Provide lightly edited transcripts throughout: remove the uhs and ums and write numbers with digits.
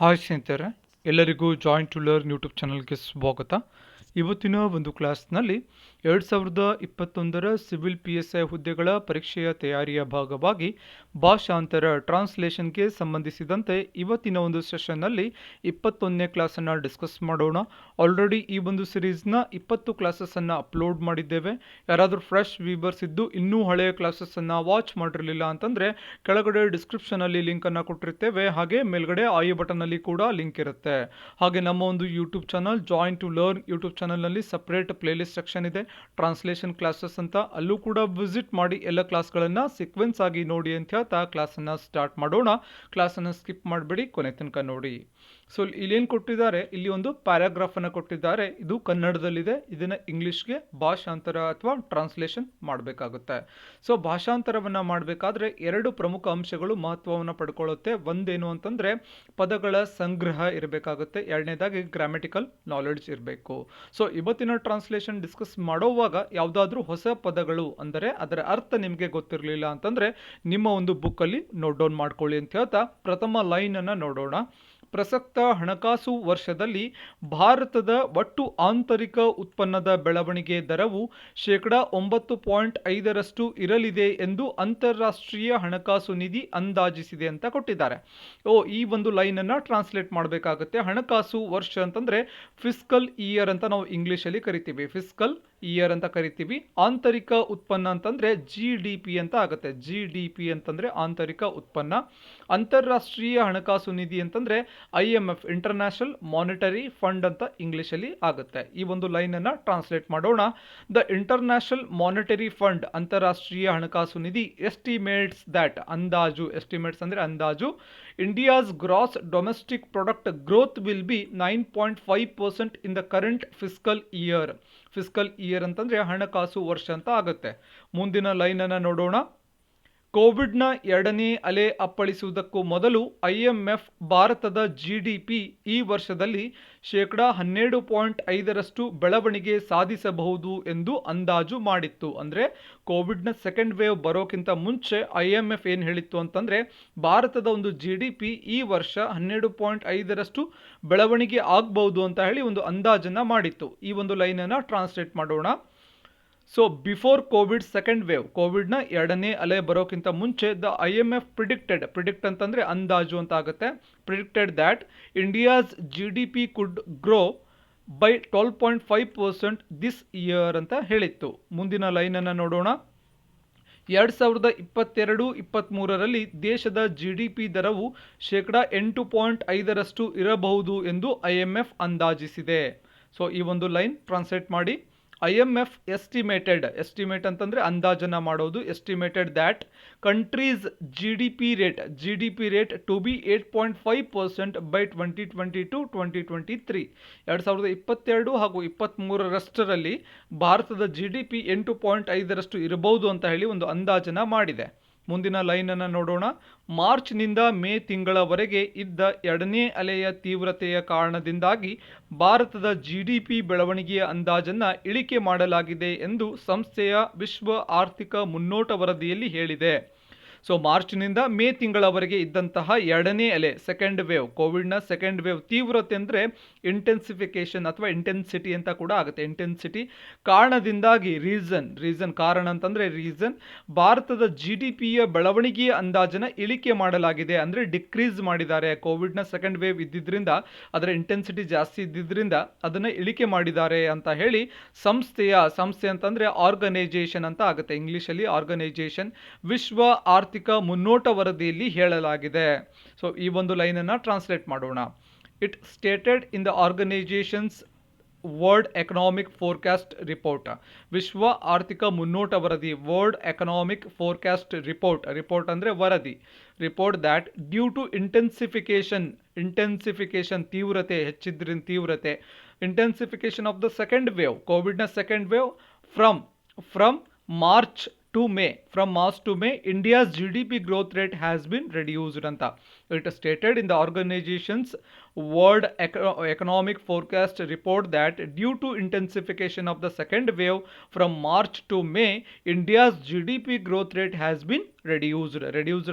Hi ಸ್ನೇಹಿತರೆ, ಎಲ್ಲರಿಗೂ join to learn YouTube ಚಾನಲ್ಗೆ ಸ್ವಾಗತ. ಇವತ್ತಿನ ಒಂದು ಕ್ಲಾಸ್ನಲ್ಲಿ 2021ರ ಸಿವಿಲ್ PSI ಹುದ್ದೆಗಳ ಪರೀಕ್ಷೆಯ ತಯಾರಿಯ ಭಾಗವಾಗಿ ಭಾಷಾಂತರ ಟ್ರಾನ್ಸ್ಲೇಷನ್ಗೆ ಸಂಬಂಧಿಸಿದಂತೆ ಇವತ್ತಿನ ಒಂದು ಸೆಷನ್ನಲ್ಲಿ 21ನೇ ಕ್ಲಾಸನ್ನು ಡಿಸ್ಕಸ್ ಮಾಡೋಣ. ಆಲ್ರೆಡಿ ಈ ಒಂದು ಸಿರೀಸ್ನ 20 ಕ್ಲಾಸಸ್ಸನ್ನು ಅಪ್ಲೋಡ್ ಮಾಡಿದ್ದೇವೆ. ಯಾರಾದರೂ ಫ್ರೆಶ್ ವ್ಯೂವರ್ಸ್ ಇದ್ದು ಇನ್ನೂ ಹಳೆಯ ಕ್ಲಾಸಸ್ಸನ್ನು ವಾಚ್ ಮಾಡಿರಲಿಲ್ಲ ಅಂತಂದರೆ ಕೆಳಗಡೆ ಡಿಸ್ಕ್ರಿಪ್ಷನಲ್ಲಿ ಲಿಂಕನ್ನು ಕೊಟ್ಟಿರ್ತೇವೆ. ಹಾಗೆ ಮೇಲ್ಗಡೆ ಐ ಬಟನಲ್ಲಿ ಕೂಡ ಲಿಂಕ್ ಇರುತ್ತೆ. ಹಾಗೆ ನಮ್ಮ ಒಂದು YouTube channel join to learn YouTube ಚಾನಲ್ನಲ್ಲಿ ಸಪ್ರೇಟ್ ಪ್ಲೇಲಿಸ್ಟ್ ಸೆಕ್ಷನ್ ಇದೆ, ಟ್ರಾನ್ಸ್ಲೇಷನ್ ಕ್ಲಾಸಸ್ ಅಂತ. ಅಲ್ಲೂ ಕೂಡ ವಿಸಿಟ್ ಮಾಡಿ ಎಲ್ಲ ಕ್ಲಾಸ್ಗಳನ್ನು ಸೀಕ್ವೆನ್ಸ್ ಆಗಿ ನೋಡಿ ಅಂತ ಹೇಳ್ತಾ ಕ್ಲಾಸನ್ನು ಸ್ಟಾರ್ಟ್ ಮಾಡೋಣ. ಕ್ಲಾಸನ್ನು ಸ್ಕಿಪ್ ಮಾಡಬೇಡಿ, ಕೊನೆ ತನಕ ನೋಡಿ. ಸೊ ಇಲ್ಲೇನು ಕೊಟ್ಟಿದ್ದಾರೆ, ಇಲ್ಲಿ ಒಂದು ಪ್ಯಾರಾಗ್ರಾಫನ್ನು ಕೊಟ್ಟಿದ್ದಾರೆ. ಇದು ಕನ್ನಡದಲ್ಲಿದೆ. ಇದನ್ನು ಇಂಗ್ಲೀಷ್ಗೆ ಭಾಷಾಂತರ ಅಥವಾ ಟ್ರಾನ್ಸ್ಲೇಷನ್ ಮಾಡಬೇಕಾಗುತ್ತೆ. ಸೊ ಭಾಷಾಂತರವನ್ನು ಮಾಡಬೇಕಾದ್ರೆ ಎರಡು ಪ್ರಮುಖ ಅಂಶಗಳು ಮಹತ್ವವನ್ನು ಪಡ್ಕೊಳ್ಳುತ್ತೆ. ಒಂದೇನು ಅಂತಂದರೆ ಪದಗಳ ಸಂಗ್ರಹ ಇರಬೇಕಾಗುತ್ತೆ, ಎರಡನೇದಾಗಿ ಗ್ರಾಮೆಟಿಕಲ್ ನಾಲೆಡ್ಜ್ ಇರಬೇಕು. ಸೊ ಇವತ್ತಿನ ಟ್ರಾನ್ಸ್ಲೇಷನ್ ಡಿಸ್ಕಸ್ ಮಾಡೋವಾಗ ಯಾವುದಾದ್ರೂ ಹೊಸ ಪದಗಳು ಅಂದರೆ ಅದರ ಅರ್ಥ ನಿಮಗೆ ಗೊತ್ತಿರಲಿಲ್ಲ ಅಂತಂದರೆ ನಿಮ್ಮ ಒಂದು ಬುಕ್ಕಲ್ಲಿ ನೋಟ್ ಡೌನ್ ಮಾಡ್ಕೊಳ್ಳಿ ಅಂತ ಹೇಳ್ತಾ ಪ್ರಥಮ ಲೈನನ್ನು ನೋಡೋಣ. ಪ್ರಸಕ್ತ ಹಣಕಾಸು ವರ್ಷದಲ್ಲಿ ಭಾರತದ ಒಟ್ಟು ಆಂತರಿಕ ಉತ್ಪನ್ನದ ಬೆಳವಣಿಗೆ ದರವು 9.5% ಇರಲಿದೆ ಎಂದು ಅಂತಾರಾಷ್ಟ್ರೀಯ ಹಣಕಾಸು ನಿಧಿ ಅಂದಾಜಿಸಿದೆ ಅಂತ ಕೊಟ್ಟಿದ್ದಾರೆ. ಈ ಒಂದು ಲೈನನ್ನು ಟ್ರಾನ್ಸ್ಲೇಟ್ ಮಾಡಬೇಕಾಗುತ್ತೆ. ಹಣಕಾಸು ವರ್ಷ ಅಂತಂದರೆ ಫಿಸ್ಕಲ್ ಇಯರ್ ಅಂತ ನಾವು ಇಂಗ್ಲೀಷಲ್ಲಿ ಕರಿತೀವಿ, ಫಿಸ್ಕಲ್ ಇಯರ್ ಅಂತ ಕರಿತೀವಿ. ಆಂತರಿಕ ಉತ್ಪನ್ನ ಅಂತಂದರೆ GDP ಅಂತ ಆಗುತ್ತೆ. GDP ಅಂತಂದರೆ ಆಂತರಿಕ ಉತ್ಪನ್ನ. ಅಂತಾರಾಷ್ಟ್ರೀಯ ಹಣಕಾಸು ನಿಧಿ ಅಂತಂದರೆ IMF, ಇಂಟರ್ನ್ಯಾಷನಲ್ ಮಾನಿಟರಿ ಫಂಡ್ ಅಂತ ಇಂಗ್ಲೀಷಲ್ಲಿ ಆಗುತ್ತೆ. ಈ ಒಂದು ಲೈನನ್ನು ಟ್ರಾನ್ಸ್ಲೇಟ್ ಮಾಡೋಣ. ದ ಇಂಟರ್ನ್ಯಾಷನಲ್ ಮಾನಿಟರಿ ಫಂಡ್, ಅಂತಾರಾಷ್ಟ್ರೀಯ ಹಣಕಾಸು ನಿಧಿ, ಎಸ್ಟಿಮೇಟ್ಸ್ ದ್ಯಾಟ್, ಅಂದಾಜು, ಎಸ್ಟಿಮೇಟ್ಸ್ ಅಂದರೆ ಅಂದಾಜು, India's gross domestic product growth will be 9.5% in the current fiscal year. Fiscal year ಅಂತಂದರೆ ಹಣಕಾಸು ವರ್ಷ ಅಂತ ಆಗುತ್ತೆ. ಮುಂದಿನ ಲೈನನ್ನು ನೋಡೋಣ. ಕೋವಿಡ್ನ ಎರಡನೇ ಅಲೆ ಅಪ್ಪಳಿಸುವುದಕ್ಕೂ ಮೊದಲು IMF ಭಾರತದ GDP ಈ ವರ್ಷದಲ್ಲಿ 12.5% ಬೆಳವಣಿಗೆ ಸಾಧಿಸಬಹುದು ಎಂದು ಅಂದಾಜು ಮಾಡಿತ್ತು. ಅಂದರೆ ಕೋವಿಡ್ನ ಸೆಕೆಂಡ್ ವೇವ್ ಬರೋಕ್ಕಿಂತ ಮುಂಚೆ IMF ಏನು ಹೇಳಿತ್ತು ಅಂತಂದರೆ ಭಾರತದ ಒಂದು GDP ಈ ವರ್ಷ 12.5% ಬೆಳವಣಿಗೆ ಆಗ್ಬಹುದು ಅಂತ ಹೇಳಿ ಒಂದು ಅಂದಾಜನ್ನು ಮಾಡಿತ್ತು. ಈ ಒಂದು ಲೈನನ್ನು ಟ್ರಾನ್ಸ್ಲೇಟ್ ಮಾಡೋಣ. So before covid second wave, ಕೋವಿಡ್ನ ಎರಡನೇ ಅಲೆ ಬರೋಕ್ಕಿಂತ ಮುಂಚೆ ದ IMF ಪ್ರಿಡಿಕ್ಟ್ ಅಂತಂದರೆ ಅಂದಾಜು ಅಂತ ಆಗುತ್ತೆ, predicted that India's GDP could grow by 12.5% this year ಅಂತ ಹೇಳಿತ್ತು. ಮುಂದಿನ ಲೈನನ್ನು ನೋಡೋಣ. 2022-23ರಲ್ಲಿ ದೇಶದ GDP ದರವು 8.5% ಇರಬಹುದು ಎಂದು IMF ಅಂದಾಜಿಸಿದೆ. ಸೊ ಈ ಒಂದು ಲೈನ್ ಟ್ರಾನ್ಸ್ಲೇಟ್ ಮಾಡಿ. IMF ಎಸ್ಟಿಮೇಟ್ ಅಂತಂದರೆ ಅಂದಾಜನ್ನು ಮಾಡೋದು, estimated that country's GDP rate to be 8.5% by 2022-2023. 2022 ಹಾಗೂ 23ರಷ್ಟರಲ್ಲಿ ಭಾರತದ GDP 8.5% ಇರಬಹುದು ಅಂತ ಹೇಳಿ ಒಂದು ಅಂದಾಜನ್ನು ಮಾಡಿದೆ. ಮುಂದಿನ ಲೈನನ್ನು ನೋಡೋಣ. ಮಾರ್ಚ್ನಿಂದ ಮೇ ತಿಂಗಳವರೆಗೆ ಇದ್ದ ಎರಡನೇ ಅಲೆಯ ತೀವ್ರತೆಯ ಕಾರಣದಿಂದಾಗಿ ಭಾರತದ GDP ಬೆಳವಣಿಗೆಯ ಅಂದಾಜನ್ನು ಇಳಿಕೆ ಮಾಡಲಾಗಿದೆ ಎಂದು ಸಂಸ್ಥೆಯ ವಿಶ್ವ ಆರ್ಥಿಕ ಮುನ್ನೋಟ ವರದಿಯಲ್ಲಿ ಹೇಳಿದೆ. ಸೊ ಮಾರ್ಚ್ನಿಂದ ಮೇ ತಿಂಗಳವರೆಗೆ ಇದ್ದಂತಹ ಎರಡನೇ ಅಲೆ, ಸೆಕೆಂಡ್ ವೇವ್, ಕೋವಿಡ್ನ ಸೆಕೆಂಡ್ ವೇವ್ ತೀವ್ರತೆ ಅಂದರೆ ಇಂಟೆನ್ಸಿಫಿಕೇಶನ್ ಅಥವಾ ಇಂಟೆನ್ಸಿಟಿ ಅಂತ ಕೂಡ ಆಗುತ್ತೆ. ಇಂಟೆನ್ಸಿಟಿ ಕಾರಣದಿಂದಾಗಿ, ರೀಸನ್ ಕಾರಣ ಅಂತಂದರೆ ರೀಸನ್, ಭಾರತದ GDPಯ ಬೆಳವಣಿಗೆಯ ಅಂದಾಜನ್ನು ಇಳಿಕೆ ಮಾಡಲಾಗಿದೆ. ಅಂದರೆ ಡಿಕ್ರೀಸ್ ಮಾಡಿದ್ದಾರೆ. ಕೋವಿಡ್ನ ಸೆಕೆಂಡ್ ವೇವ್ ಇದ್ದಿದ್ದರಿಂದ ಅದರ ಇಂಟೆನ್ಸಿಟಿ ಜಾಸ್ತಿ ಇದ್ದಿದ್ದರಿಂದ ಅದನ್ನು ಇಳಿಕೆ ಮಾಡಿದ್ದಾರೆ ಅಂತ ಹೇಳಿ ಸಂಸ್ಥೆ ಅಂತಂದರೆ ಆರ್ಗನೈಜೇಷನ್ ಅಂತ ಆಗುತ್ತೆ ಇಂಗ್ಲೀಷಲ್ಲಿ, ಆರ್ಗನೈಜೇಷನ್, ವಿಶ್ವ ಆರ್ಥಿಕ ಮುನ್ನೋಟ ವರದಿಯಲ್ಲಿ ಹೇಳಲಾಗಿದೆ. ಸೊ ಈ ಒಂದು ಲೈನನ್ನು ಟ್ರಾನ್ಸ್ಲೇಟ್ ಮಾಡೋಣ. It stated in the organisations world economic forecast report, ವಿಶ್ವ ಆರ್ಥಿಕ ಮುನ್ನೋಟ ವರದಿ, ವರ್ಲ್ಡ್ ಎಕನಾಮಿಕ್ ಫೋರ್ಕಾಸ್ಟ್ ರಿಪೋರ್ಟ್ ಅಂದರೆ ವರದಿ, report that due to intensification ತೀವ್ರತೆ ಹೆಚ್ಚಿದ್ರಿಂದ ತೀವ್ರತೆ, intensification of the second wave, ಕೋವಿಡ್ನ second wave from March to May, India's GDP growth rate has been reduced ಅಂತ. It stated in the organization's World Economic Forecast report that due to intensification of the second wave from March to May, India's GDP growth rate has been reduced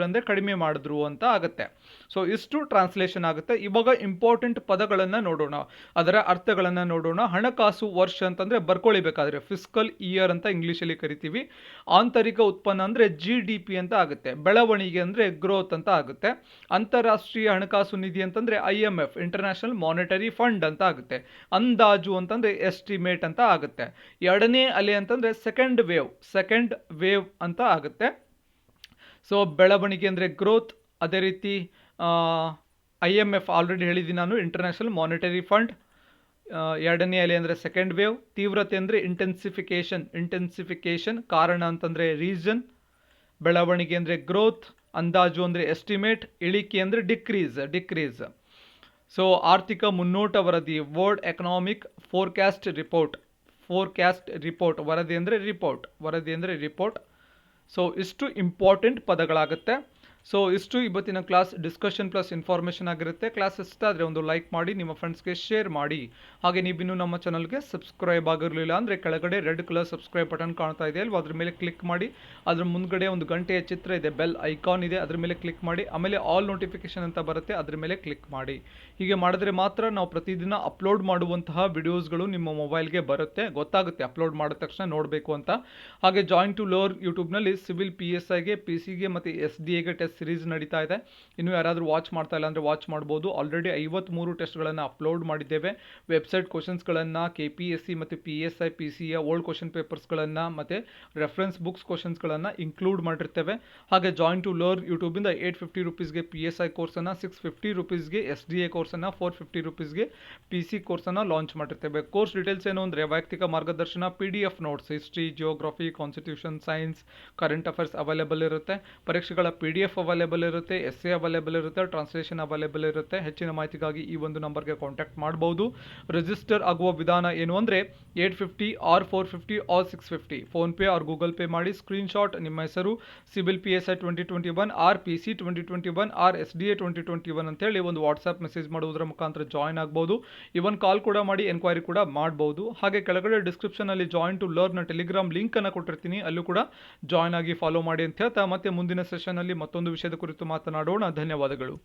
ಅಂದರೆ ಕಡಿಮೆ ಮಾಡಿದ್ರು ಅಂತ ಆಗುತ್ತೆ. So ಇಷ್ಟು translation ಆಗುತ್ತೆ. ಇವಾಗ important ಪದಗಳನ್ನು ನೋಡೋಣ, ಅದರ ಅರ್ಥಗಳನ್ನು ನೋಡೋಣ. ಹಣಕಾಸು ವರ್ಷ ಅಂತಂದರೆ ಬರ್ಕೊಳ್ಳಿಬೇಕಾದ್ರೆ ಫಿಸ್ಕಲ್ ಇಯರ್ ಅಂತ ಇಂಗ್ಲೀಷಲ್ಲಿ ಕರಿತೀವಿ. ಆಂತರಿಕ ಉತ್ಪನ್ನ ಅಂದರೆ GDP ಅಂತ ಆಗುತ್ತೆ. ಬೆಳವಣಿಗೆ ಅಂದರೆ ಗ್ರೋತ್ ಅಂತ ಆಗುತ್ತೆ. ಅಂತಾರಾಷ್ಟ್ರೀಯ ಹಣಕಾಸು ನಿಧಿ ಅಂತಂದರೆ IMF ಇಂಟರ್ನ್ಯಾಷನಲ್ ಮಾನಿಟರಿ ಫಂಡ್ ಅಂತ ಆಗುತ್ತೆ. ಅಂದಾಜು ಅಂತಂದರೆ ಎಸ್ಟಿಮೇಟ್ ಅಂತ ಆಗುತ್ತೆ. ಎರಡನೇ ಅಲೆ ಅಂತಂದರೆ ಸೆಕೆಂಡ್ ವೇವ್ ಅಂತ ಆಗುತ್ತೆ. ಸೊ ಬೆಳವಣಿಗೆ ಅಂದರೆ ಗ್ರೋತ್. ಅದೇ ರೀತಿ IMF ಆಲ್ರೆಡಿ ಹೇಳಿದ್ದೀನಿ ನಾನು, ಇಂಟರ್ನ್ಯಾಷನಲ್ ಮಾನಿಟರಿ ಫಂಡ್. ಎರಡನೇ ಅಲೆ ಅಂದರೆ ಸೆಕೆಂಡ್ ವೇವ್. ತೀವ್ರತೆ ಅಂದರೆ ಇಂಟೆನ್ಸಿಫಿಕೇಶನ್. ಕಾರಣ ಅಂತಂದರೆ ರೀಸನ್. ಬೆಳವಣಿಗೆ ಅಂದರೆ ಗ್ರೋತ್. ಅಂದಾಜು ಅಂದರೆ ಎಸ್ಟಿಮೇಟ್. ಇಳಿಕೆ ಅಂದರೆ ಡಿಕ್ರೀಸ್. ಸೊ ಆರ್ಥಿಕ ಮುನ್ನೋಟ ವರದಿ, ವರ್ಲ್ಡ್ ಎಕನಾಮಿಕ್ ಫೋರ್ಕಾಸ್ಟ್ ರಿಪೋರ್ಟ್. ವರದಿ ಅಂದರೆ ರಿಪೋರ್ಟ್. ಸೊ ಇಷ್ಟು ಇಂಪಾರ್ಟೆಂಟ್ ಪದಗಳಾಗುತ್ತೆ. ಸೊ ಇಷ್ಟು ಇವತ್ತಿನ ಕ್ಲಾಸ್ ಡಿಸ್ಕಷನ್ ಪ್ಲಸ್ ಇನ್ಫಾರ್ಮೇಷನ್ ಆಗಿರುತ್ತೆ. ಕ್ಲಾಸ್ ಇಷ್ಟ ಆದರೆ ಒಂದು ಲೈಕ್ ಮಾಡಿ, ನಿಮ್ಮ ಫ್ರೆಂಡ್ಸ್ಗೆ ಶೇರ್ ಮಾಡಿ. ಹಾಗೆ ನೀವಿನ್ನೂ ನಮ್ಮ ಚಾನಲ್ಗೆ ಸಬ್ಸ್ಕ್ರೈಬ್ ಆಗಿರಲಿಲ್ಲ ಅಂದರೆ ಕೆಳಗಡೆ ರೆಡ್ ಕಲರ್ ಸಬ್ಸ್ಕ್ರೈಬ್ ಬಟನ್ ಕಾಣ್ತಾ ಇದೆ ಅಲ್ವಾ, ಅದ್ರ ಮೇಲೆ ಕ್ಲಿಕ್ ಮಾಡಿ. ಅದ್ರ ಮುಂದ್ಗಡೆ ಒಂದು ಗಂಟೆಯ ಚಿತ್ರ ಇದೆ, ಬೆಲ್ ಐಕಾನ್ ಇದೆ, ಅದ್ರ ಮೇಲೆ ಕ್ಲಿಕ್ ಮಾಡಿ. ಆಮೇಲೆ ಆಲ್ ನೋಟಿಫಿಕೇಶನ್ ಅಂತ ಬರುತ್ತೆ, ಅದ್ರ ಮೇಲೆ ಕ್ಲಿಕ್ ಮಾಡಿ. ಹೀಗೆ ಮಾಡಿದ್ರೆ ಮಾತ್ರ ನಾವು ಪ್ರತಿದಿನ ಅಪ್ಲೋಡ್ ಮಾಡುವಂತಹ ವಿಡಿಯೋಸ್ಗಳು ನಿಮ್ಮ ಮೊಬೈಲ್ಗೆ ಬರುತ್ತೆ, ಗೊತ್ತಾಗುತ್ತೆ ಅಪ್ಲೋಡ್ ಮಾಡಿದ ತಕ್ಷಣ ನೋಡಬೇಕು ಅಂತ. ಹಾಗೆ ಜಾಯಿನ್ ಟು ಲರ್ನ್ ಯೂಟ್ಯೂಬ್ನಲ್ಲಿ ಸಿವಿಲ್ PSIಗೆ, PCಗೆ ಮತ್ತು SDAಗೆ ಟೆಸ್ಟ್ ಸಿರೀಸ್ ನಡೀತಾ ಇದೆ. ಇನ್ನು ಯಾರಾದರೂ ವಾಚ್ ಮಾಡ್ತಾ ಇಲ್ಲ ಅಂದರೆ ವಾಚ್ ಮಾಡ್ಬೋದು. ಆಲ್ರೆಡಿ 53 ಟೆಸ್ಟ್ಗಳನ್ನು ಅಪ್ಲೋಡ್ ಮಾಡಿದ್ದೇವೆ. ವೆಬ್ಸೈಟ್ ಕ್ವಶನ್ಸ್ಗಳನ್ನು, KPSC ಮತ್ತು PSI PCಯ ಓಲ್ಡ್ ಕ್ವಶನ್ ಪೇಪರ್ಸ್ಗಳನ್ನು ಮತ್ತು ರೆಫರೆನ್ಸ್ ಬುಕ್ಸ್ ಕ್ವಶನ್ಸ್ಗಳನ್ನು ಇನ್ಕ್ಲೂಡ್ ಮಾಡಿರ್ತೇವೆ. ಹಾಗೆ ಜಾಯಿನ್ ಟು ಲರ್ನ್ ಯೂಟ್ಯೂಬಿಂದ 850 ರೂಪೀಸ್ಗೆ PSI ಕೋರ್ಸನ್ನು, 650 ರೂಪೀಸ್ಗೆ SDA ಕೋರ್ಸನ್ನು, 450 ರೂಪೀಸ್ಗೆ PC ಕೋರ್ಸನ್ನು ಲಾಂಚ್ ಮಾಡಿರ್ತೇವೆ. ಕೋರ್ಸ್ ಡೀಟೇಲ್ಸ್ ಏನು ಅಂದರೆ ವೈಯಕ್ತಿಕ ಮಾರ್ಗದರ್ಶನ, PDF notes, history, geography, constitution, science, current affairs available ಇರುತ್ತೆ. ಪರೀಕ್ಷೆಗಳ PDF ಅವೈಲೇಬಲ್ ಇರುತ್ತೆ, essay ಅವೈಲೇಬಲ್ ಇರುತ್ತೆ, ಟ್ರಾನ್ಸ್ಲೇಷನ್ ಅವೈಲೇಬಲ್ ಇರುತ್ತೆ. ಹೆಚ್ಚಿನ ಮಾಹಿತಿಗಾಗಿ ಈ ಒಂದು ನಂಬರ್ಗೆ ಕಾಂಟ್ಯಾಕ್ಟ್ ಮಾಡಬಹುದು. ರಿಜಿಸ್ಟರ್ ಆಗುವ ವಿಧಾನ ಏನು ಅಂದರೆ 850 or 450 or 650 PhonePe or Google Pay ಮಾಡಿ. ಸ್ಕ್ರೀನ್ಶಾಟ್ ನಿಮ್ಮ ಹೆಸರು, civil PSI 2021 or PC 2021 or SDA 2021 ಅಂತೇಳಿ ಒಂದು ವಾಟ್ಸಪ್ ಮೆಸೇಜ್ ಮಾಡುವುದರ ಮುಖಾಂತರ ಜಾಯ್ನ್ ಆಗ್ಬೋದು. ಇವನ್ ಕಾಲ್ ಕೂಡ ಮಾಡಿ ಎನ್ಕ್ವೈರಿ ಕೂಡ ಮಾಡ್ಬೋದು. ಹಾಗೆ ಕೆಳಗಡೆ ಡಿಸ್ಕ್ರಿಪ್ಷನಲ್ಲಿ join to learn Telegram link ಅನ್ನು ಕೊಟ್ಟಿರ್ತೀನಿ, ಅಲ್ಲೂ ಕೂಡ ಜಾಯ್ನ್ ಆಗಿ ಫಾಲೋ ಮಾಡಿ ಅಂತ ಹೇಳ್ತಾ ಮತ್ತೆ ಮುಂದಿನ ಸೆಷನ್ ಅಲ್ಲಿ ಮತ್ತೊಂದು ವಿಷಯದ ಕುರಿತು ಮಾತನಾಡೋಣ. ಧನ್ಯವಾದಗಳು.